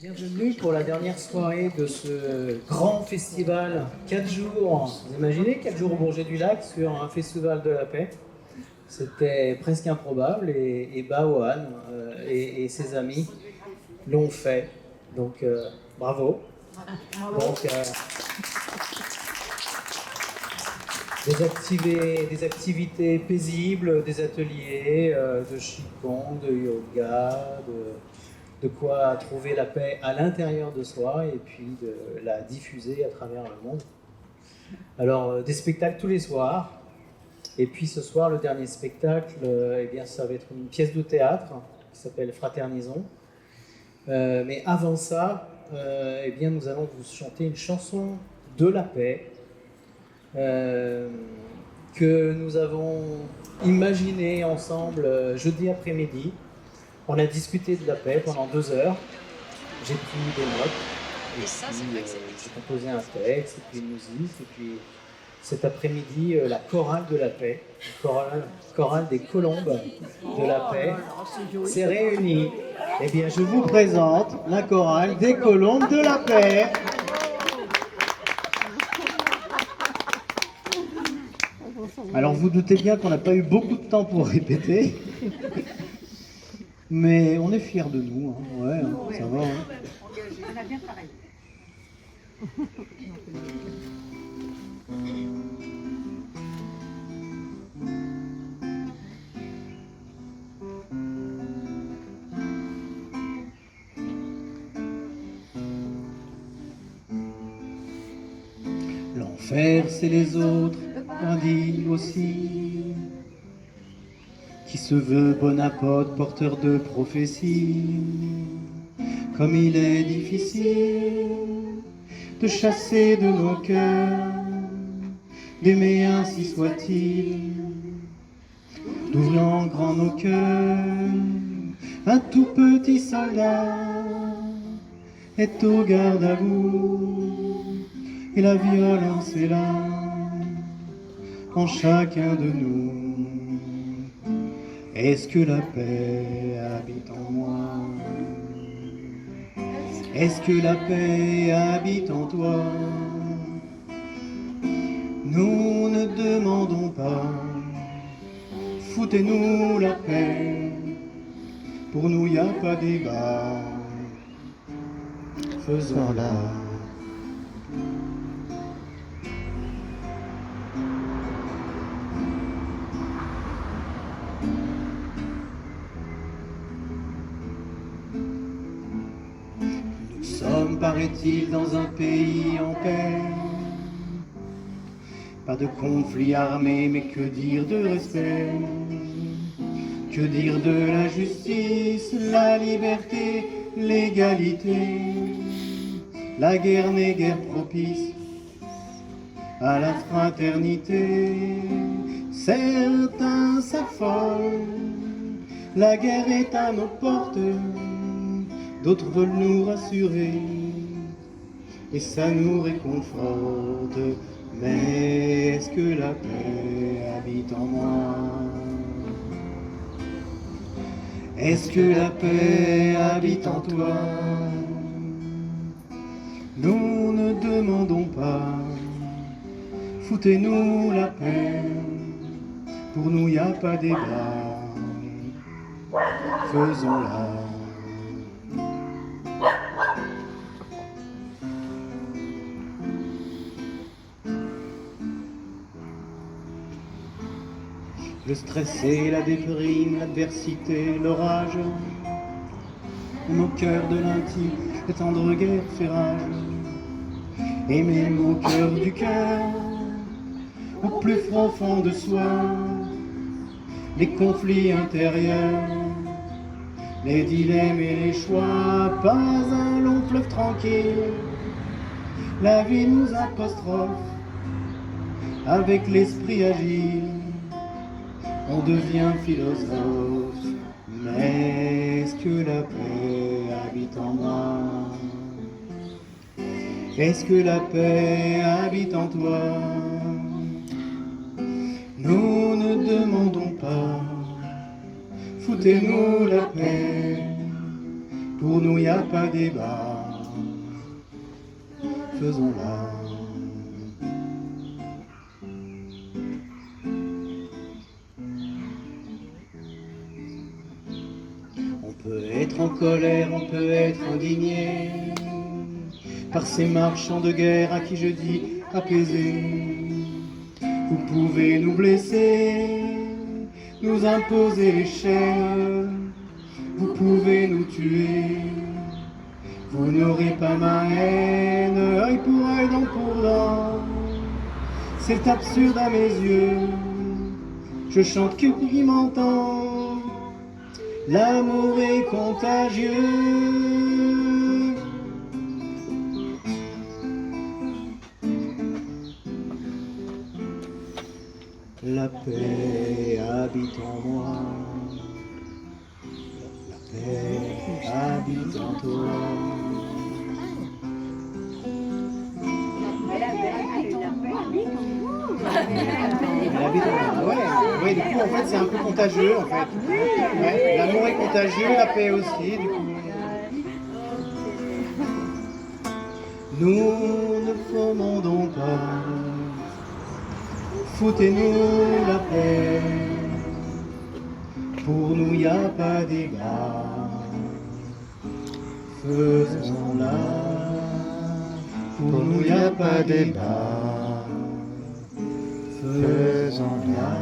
Bienvenue pour la dernière soirée de ce grand festival. 4 jours, vous imaginez 4 jours au Bourget du Lac sur un festival de la paix. C'était presque improbable et Baoan et ses amis l'ont fait. Donc bravo. Donc, des activités paisibles, des ateliers de Qigong, de yoga, de quoi trouver la paix à l'intérieur de soi et puis de la diffuser à travers le monde. Alors, des spectacles tous les soirs. Et puis ce soir, le dernier spectacle, eh bien, ça va être une pièce de théâtre qui s'appelle Fraternisons. Mais avant ça, eh bien, nous allons vous chanter une chanson de la paix que nous avons imaginée ensemble jeudi après-midi. On a discuté de la paix pendant 2 heures. J'ai pris des notes. Et puis, j'ai composé un texte, et puis une musique. Et puis, cet après-midi, la chorale de la paix, la chorale des colombes de la paix, s'est réunie. Eh bien, je vous présente la chorale des colombes de la paix. Alors, vous doutez bien qu'on n'a pas eu beaucoup de temps pour répéter. Mais on est fiers de nous, hein. Ouais, hein, ça va. Hein. On a bien travaillé. L'enfer, c'est les autres, paradis aussi. Qui se veut bon apôtre, porteur de prophéties. Comme il est difficile de chasser de nos cœurs, d'aimer ainsi soit-il, d'ouvrir en grand nos cœurs. Un tout petit soldat est au garde à vous, et la violence est là en chacun de nous. Est-ce que la paix habite en moi? Est-ce que la paix habite en toi? Nous ne demandons pas, foutez-nous la paix. Pour nous, y a pas débat. Faisons-la. Nous sommes, paraît-il, dans un pays en paix. Pas de conflit armé, mais que dire de respect? Que dire de la justice, la liberté, l'égalité? La guerre n'est guère propice à la fraternité. Certains s'affolent, la guerre est à nos portes. D'autres veulent nous rassurer, et ça nous réconforte. Mais est-ce que la paix habite en moi? Est-ce que la paix habite en toi? Nous ne demandons pas, foutez-nous la paix. Pour nous, y a pas débat. Faisons-la. Le stress et la déprime, l'adversité, l'orage, nos cœurs de l'intime, les tendres guerres fait rage. Et même au cœur du cœur, au plus profond de soi, les conflits intérieurs, les dilemmes et les choix, pas un long fleuve tranquille, la vie nous apostrophe, avec l'esprit agile. On devient philosophe, mais est-ce que la paix habite en moi? Est-ce que la paix habite en toi? Nous ne demandons pas, foutez-nous la paix. Pour nous, y a pas débat. faisons-la. On peut être en colère, on peut être indigné par ces marchands de guerre à qui je dis apaisés. Vous pouvez nous blesser, nous imposer les chaînes, vous pouvez nous tuer, vous n'aurez pas ma haine, œil pour œil, dent pour dent. C'est absurde à mes yeux, je chante que pour qui m'entend. L'amour est contagieux. La paix habite en moi, la paix habite en toi. Elle habite en moi, ouais, du coup, en fait, c'est un peu contagieux, en fait. Ouais, l'amour est contagieux, la paix aussi, du coup. Nous ne fomentons pas. Foutez-nous la paix, pour nous y a pas débat. Faisons-la, pour nous y a pas débat. Faisons-la,